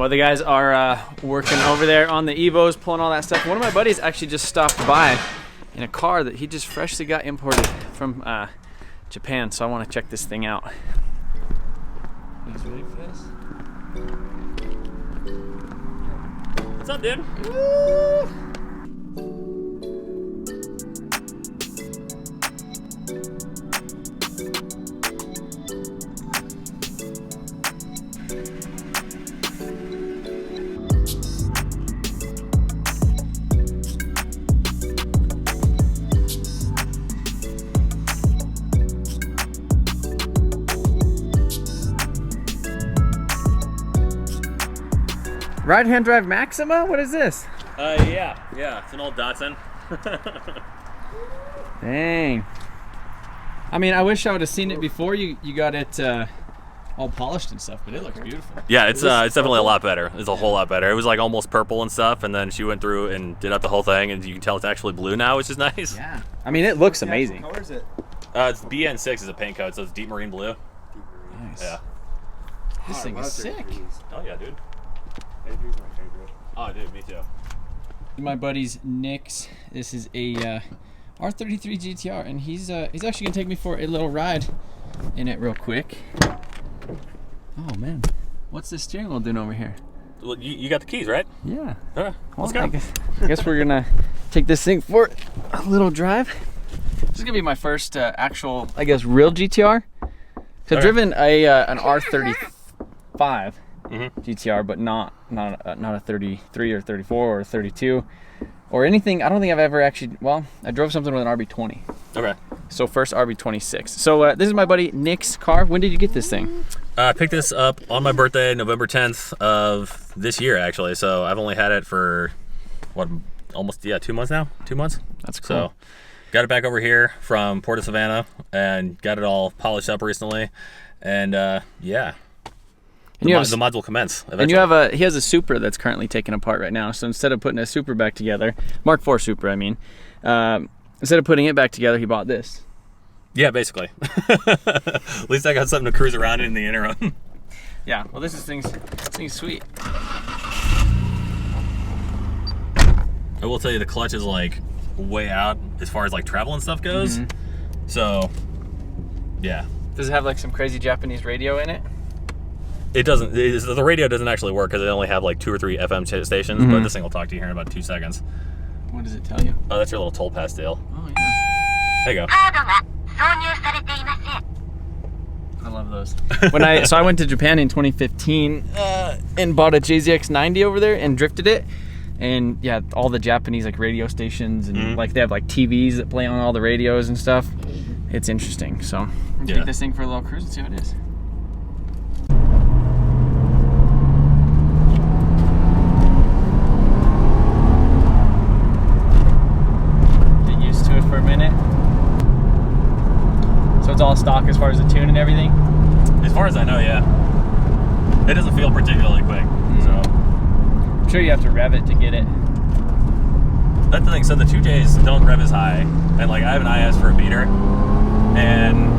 Well, the guys are working over there on the Evos, pulling all that stuff. One of my buddies actually just stopped by in a car that he just freshly got imported from Japan, so I want to check this thing out. You guys ready for this? What's up, dude? Woo! Right-hand drive Maxima? What is this? Yeah, it's an old Datsun. Dang. I mean, I wish I would have seen it before you got it all polished and stuff, but it looks beautiful. Yeah, it's definitely a lot better. It's a whole lot better. It was like almost purple and stuff, and then she went through and did up the whole thing, and you can tell it's actually blue now, which is nice. Yeah. I mean, it looks amazing. What color is it? It's BN6 is a paint code, so it's deep marine blue. Nice. Yeah. This thing is sick. Oh yeah, dude. My favorite. Oh, dude, me too. My buddy's Nick's. This is a R33 GTR, and he's actually gonna take me for a little ride in it real quick. Oh man, what's this steering wheel doing over here? Well, you got the keys, right? Yeah. Let's go. I guess we're gonna take this thing for a little drive. This is gonna be my first actual, I guess, real GTR. So I've driven an R35 GTR, but not a 33 or 34 or 32 or anything. I don't think I've ever actually. Well, I drove something with an RB20. Okay. So first RB26. So this is my buddy Nick's car. When did you get this thing? I picked this up on my birthday, November 10th of this year, actually. So I've only had it for what, almost 2 months now. 2 months. That's cool. So got it back over here from Port of Savannah and got it all polished up recently, and yeah. And the mods will commence eventually. And you have he has a Supra that's currently taken apart right now. So instead of putting a Supra back together, Mark IV Supra, I mean, instead of putting it back together, he bought this. Yeah, basically. At least I got something to cruise around in the interim. Yeah. Well, this thing's sweet. I will tell you, the clutch is like way out as far as like travel and stuff goes. So, yeah. Does it have like some crazy Japanese radio in it? It doesn't. The radio doesn't actually work because they only have like 2 or 3 FM stations. But this thing will talk to you here in about 2 seconds. What does it tell you? Oh, that's your little toll pass deal. Oh yeah. There you go. I love those. So I went to Japan in 2015 and bought a JZX90 over there and drifted it. And yeah, all the Japanese like radio stations and like they have like TVs that play on all the radios and stuff. It's interesting. So take this thing for a little cruise and see what it is. Get used to it for a minute. So it's all stock as far as the tune and everything? As far as I know, yeah. It doesn't feel particularly quick, so. I'm sure you have to rev it to get it. That's the thing, so the 2Js don't rev as high, and like I have an IS for a beater, and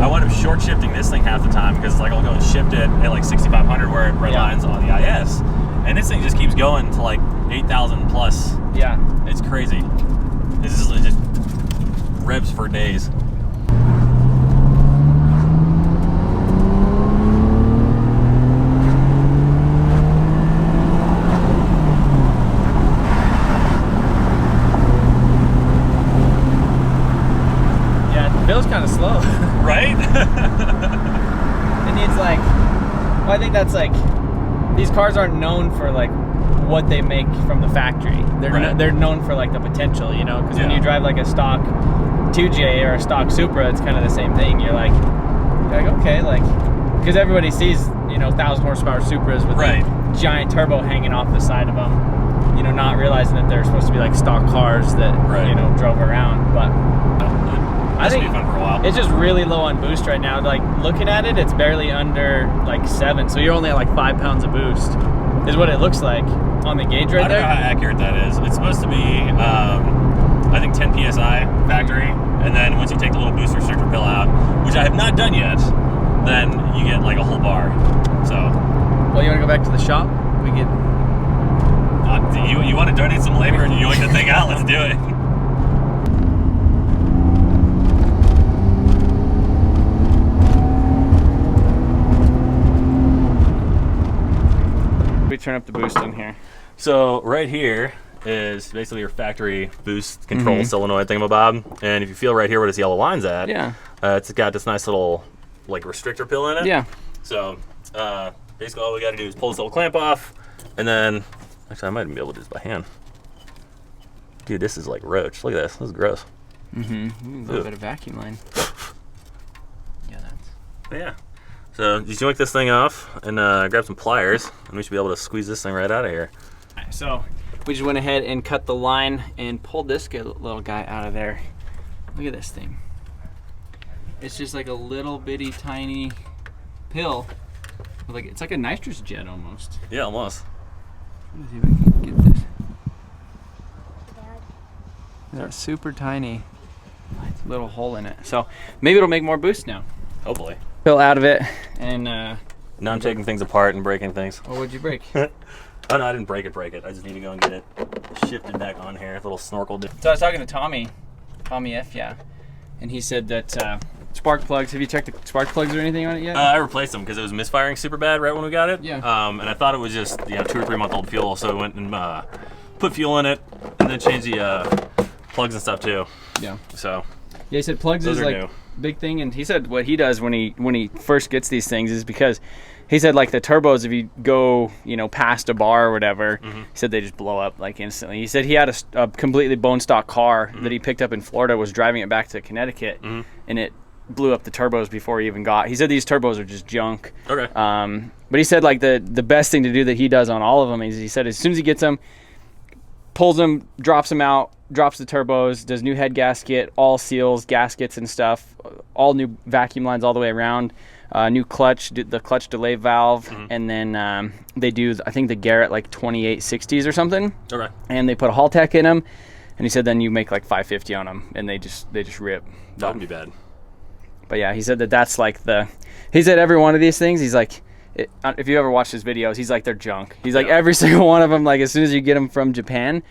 I wound up short shifting this thing half the time because like I'll go and shift it at like 6,500 where it redlines on the IS, and this thing just keeps going to like 8,000 plus. Yeah. It's crazy. This is just revs for days. Feels kind of slow. Right? It needs like, well, I think that's like, these cars aren't known for like what they make from the factory. They're known for like the potential, you know, because when you drive like a stock 2J or a stock Supra, it's kind of the same thing. You're like okay, like, because everybody sees, you know, 1,000 horsepower Supras with a giant turbo hanging off the side of them, you know, not realizing that they're supposed to be like stock cars that, you know, drove around. But I think fun for a while. It's just really low on boost right now. Like looking at it, it's barely under like 7, so you're only at like 5 pounds of boost, is what it looks like on the gauge right there. I don't know how accurate that is. It's supposed to be, I think 10 psi factory, and then once you take the little boost restrictor pill out, which I have not done yet, then you get like a whole bar. So, well, you want to go back to the shop? We could. You want to donate some labor and you like the thing out? Let's do it. We turn up the boost in here. So right here is basically your factory boost control solenoid thingamabob, and if you feel right here where this yellow line's at, it's got this nice little like restrictor pill in it. Yeah. So basically all we got to do is pull this little clamp off, and then actually I might even be able to do this by hand. Dude, this is like roach. Look at this. This is gross. A little bit of vacuum line. Yeah. So just yank this thing off and grab some pliers, and we should be able to squeeze this thing right out of here. So we just went ahead and cut the line and pulled this little guy out of there. Look at this thing. It's just like a little bitty tiny pill. Like it's like a nitrous jet almost. Yeah, almost. Let's see if I can get this. That's super tiny little hole in it. So maybe it'll make more boost now. Hopefully. Pill out of it and now I'm taking things apart and breaking things. Oh, what'd you break? Oh no, I didn't break it. I just need to go and get it shifted back on here. A little snorkel. So I was talking to Tommy F, and he said that spark plugs. Have you checked the spark plugs or anything on it yet? I replaced them because it was misfiring super bad right when we got it. Yeah. And I thought it was just 2 or 3 month old fuel, so I went and put fuel in it, and then changed the plugs and stuff too. Yeah. So. Yeah, he said plugs is like new. Big thing, and he said what he does when he first gets these things is because he said like the turbos, if you go past a bar or whatever, he said they just blow up like instantly. He said he had a completely bone stock car that he picked up in Florida, was driving it back to Connecticut, and it blew up the turbos before he even got. He said these turbos are just junk. Okay. But he said like the best thing to do that he does on all of them is he said as soon as he gets them, pulls them, drops them out, drops the turbos, does new head gasket, all seals, gaskets and stuff, all new vacuum lines all the way around, new clutch, the clutch delay valve, and then they do, I think, the Garrett like 2860s or something. Okay. And they put a Haltech in them, and he said then you make like 550 on them, and they just rip. That wouldn't be bad. But yeah, he said that's like he said every one of these things, he's like, if you ever watch his videos, he's like, they're junk. He's like, every single one of them, like as soon as you get them from Japan,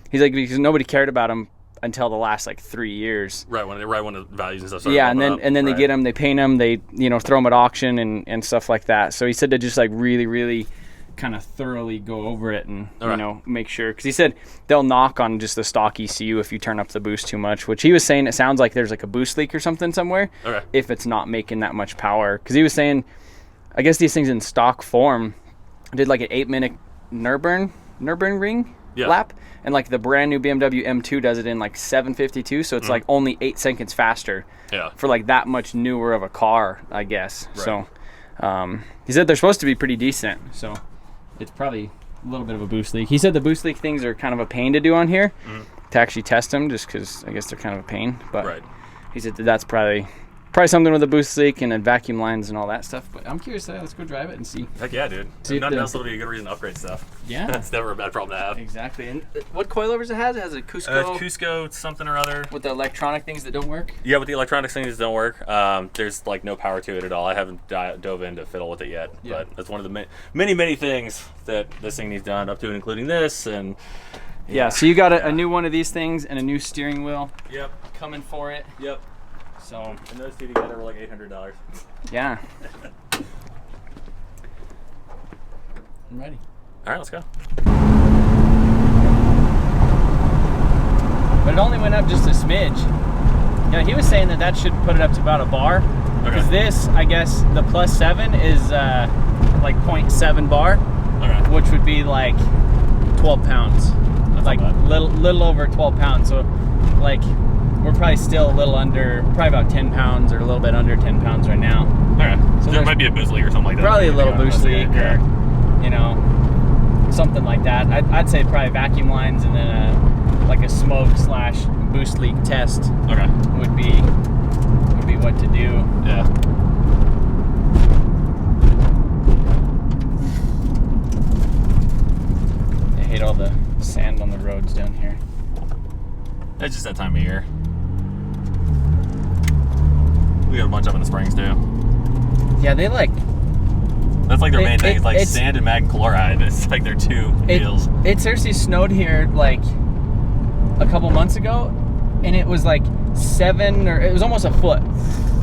he's like, because nobody cared about them until the last like 3 years. Right when the values and stuff started. Yeah, and then they get them, they paint them, they throw them at auction and stuff like that. So he said to just like really, really kind of thoroughly go over it and make sure, because he said they'll knock on just the stock ECU if you turn up the boost too much, which he was saying it sounds like there's like a boost leak or something somewhere. Okay. If it's not making that much power, because he was saying, I guess these things in stock form did like an 8-minute Nürburgring lap, and like the brand new BMW M2 does it in like 7:52, so it's like only 8 seconds faster. Yeah. For like that much newer of a car, I guess. Right. So he said they're supposed to be pretty decent, so it's probably a little bit of a boost leak. He said the boost leak things are kind of a pain to do on here to actually test them, just because I guess they're kind of a pain. But he said that's probably something with a boost leak and then vacuum lines and all that stuff. But I'm curious. Let's go drive it and see. Heck yeah, dude. Nothing else will be a good reason to upgrade stuff. Yeah. That's never a bad problem to have. Exactly. And what coilovers it has? It has a Cusco. Cusco something or other. With the electronic things that don't work? Yeah, with the electronic things that don't work. There's like no power to it at all. I haven't dove in to fiddle with it yet. Yeah. But that's one of the many things that this thing needs done, up to and including this. And yeah, so you got a new one of these things and a new steering wheel. Yep. Coming for it. Yep. So, and those two together were like $800. Yeah. I'm ready. All right, let's go. But it only went up just a smidge. He was saying that should put it up to about a bar. Because this, I guess, the +7 is like 0.7 bar, which would be like 12 pounds. That's like little over 12 pounds. So, like, we're probably still a little under, probably about 10 pounds or a little bit under 10 pounds right now. So there might be a boost leak or something like that. Probably a little boost leak or, something like that. I'd say probably vacuum lines and then like a smoke/boost leak test would be what to do. Yeah. I hate all the sand on the roads down here. It's just that time of year. We got a bunch up in the springs too. Yeah, they like That's like their main thing. It's like sand and mag chloride. It's like their two deals. It seriously snowed here like a couple months ago, and it was like 7 or it was almost a foot.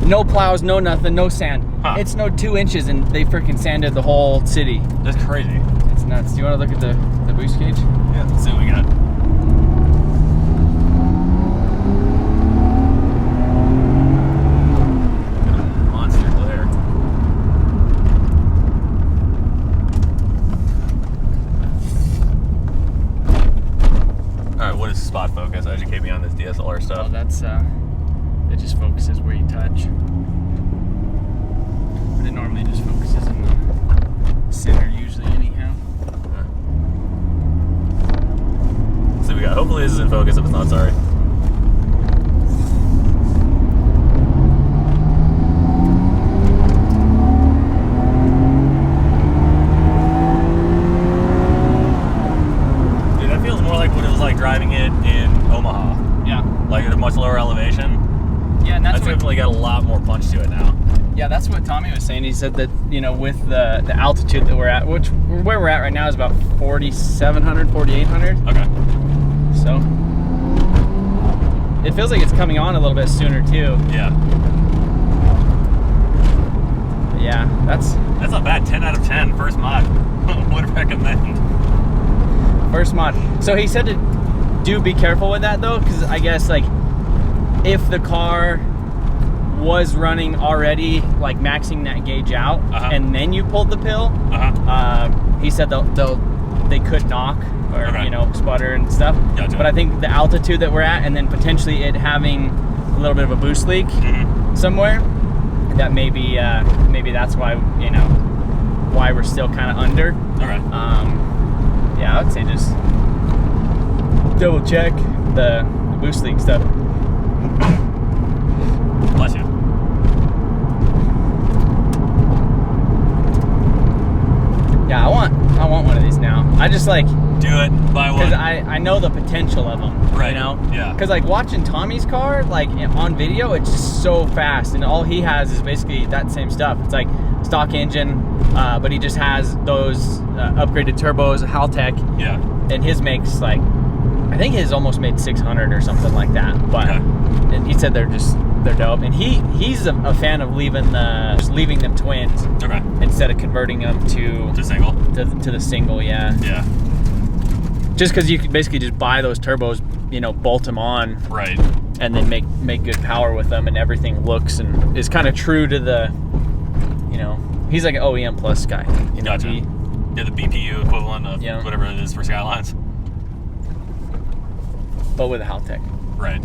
No plows, no nothing, no sand. Huh. It snowed 2 inches, and they freaking sanded the whole city. That's crazy. It's nuts. Do you want to look at the boost gauge? Yeah, let's see what we got. Spot focus, educate me on this DSLR stuff. Oh, that's it just focuses where you touch, but it normally just focuses in the center usually anyhow. So we got, hopefully this is in focus. If it's not, sorry. Driving it in Omaha. Yeah. Like at a much lower elevation. Yeah, and that's definitely got a lot more punch to it now. Yeah, that's what Tommy was saying. He said that, you know, with the altitude that we're at, where we're at right now is about 4,700, 4,800. Okay. So it feels like it's coming on a little bit sooner too. Yeah. Yeah, that's not bad. 10 out of 10. First mod. Would recommend. First mod. So he said to do be careful with that though, because I guess like if the car was running already like maxing that gauge out and then you pulled the pill, he said they could knock or you know, sputter and stuff. Gotcha. But I think the altitude that we're at and then potentially it having a little bit of a boost leak somewhere, that maybe that's why, you know, why we're still kind of under. Okay. Yeah, I would say just double check the boost leak stuff. Bless you. Yeah, I want one of these now. I just like do it. Buy one. Because I know the potential of them. Right. You know. Yeah. Because like watching Tommy's car, like on video, it's just so fast, and all he has is basically that same stuff. It's like stock engine, but he just has those upgraded turbos, Haltech. Yeah. And his makes like, I think his almost made 600 or something like that. But and he said they're dope. And he's a fan of leaving them twins. Okay. Instead of converting them to single. To the single, yeah. Yeah. Just because you can basically just buy those turbos, you know, bolt them on. Right. And then make good power with them, and everything looks and is kind of true to the, you know, he's like an OEM plus guy. You know, gotcha. Yeah, the BPU equivalent of whatever it is for Skylines. But with a Haltech. Right.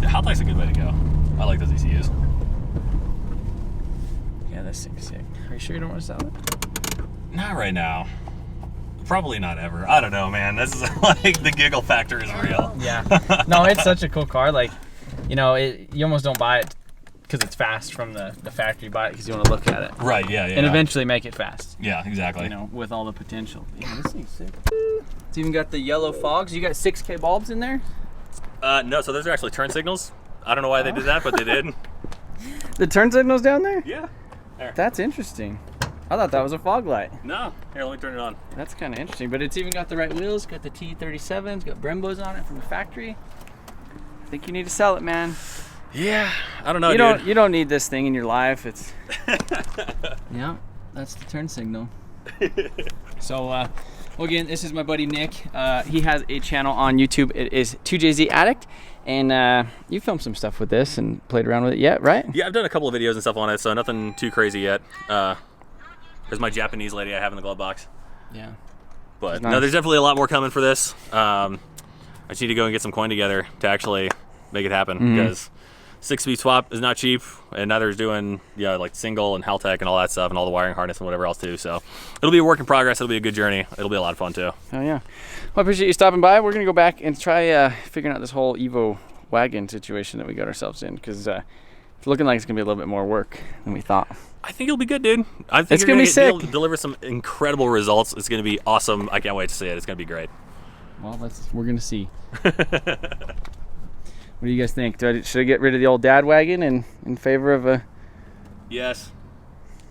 The Haltech's a good way to go. I like those ECUs. Yeah, that's sick. Are you sure you don't want to sell it? Not right now. Probably not ever. I don't know, man. This is like the giggle factor is real. Yeah. No, it's such a cool car. Like, you know, you almost don't buy it because it's fast from the factory. You buy it because you want to look at it. Right, yeah. And eventually make it fast. Yeah, exactly. You know, with all the potential. Yeah, this thing's sick. It's even got the yellow fogs. You got 6K bulbs in there? No, so those are actually turn signals. I don't know why they did that, but they did. The turn signals down there? Yeah. There. That's interesting. I thought that was a fog light. No. Here, let me turn it on. That's kind of interesting, but it's even got the right wheels. Got the T37s. Got Brembos on it from the factory. I think you need to sell it, man. Yeah, I don't know, You don't need this thing in your life. It's yeah, that's the turn signal. So, well, again, this is my buddy Nick. He has a channel on YouTube. It is 2JZ Addict, and you filmed some stuff with this and played around with it yet, right? Yeah, I've done a couple of videos and stuff on it, so nothing too crazy yet. There's my Japanese lady I have in the glove box. Yeah. But nice. No, there's definitely a lot more coming for this. I just need to go and get some coin together to actually make it happen, because 6-speed swap is not cheap, and neither is doing like single and Haltech and all that stuff and all the wiring harness and whatever else too. So it'll be a work in progress. It'll be a good journey. It'll be a lot of fun too. Oh yeah. Well, I appreciate you stopping by. We're gonna go back and try figuring out this whole Evo wagon situation that we got ourselves in, because it's looking like it's gonna be a little bit more work than we thought. I think it'll be good, dude. I think it's gonna be sick. Deliver some incredible results. It's gonna be awesome. I can't wait to see it. It's gonna be great. Well, we're gonna see. What do you guys think? Should I get rid of the old dad wagon in favor of a... Yes.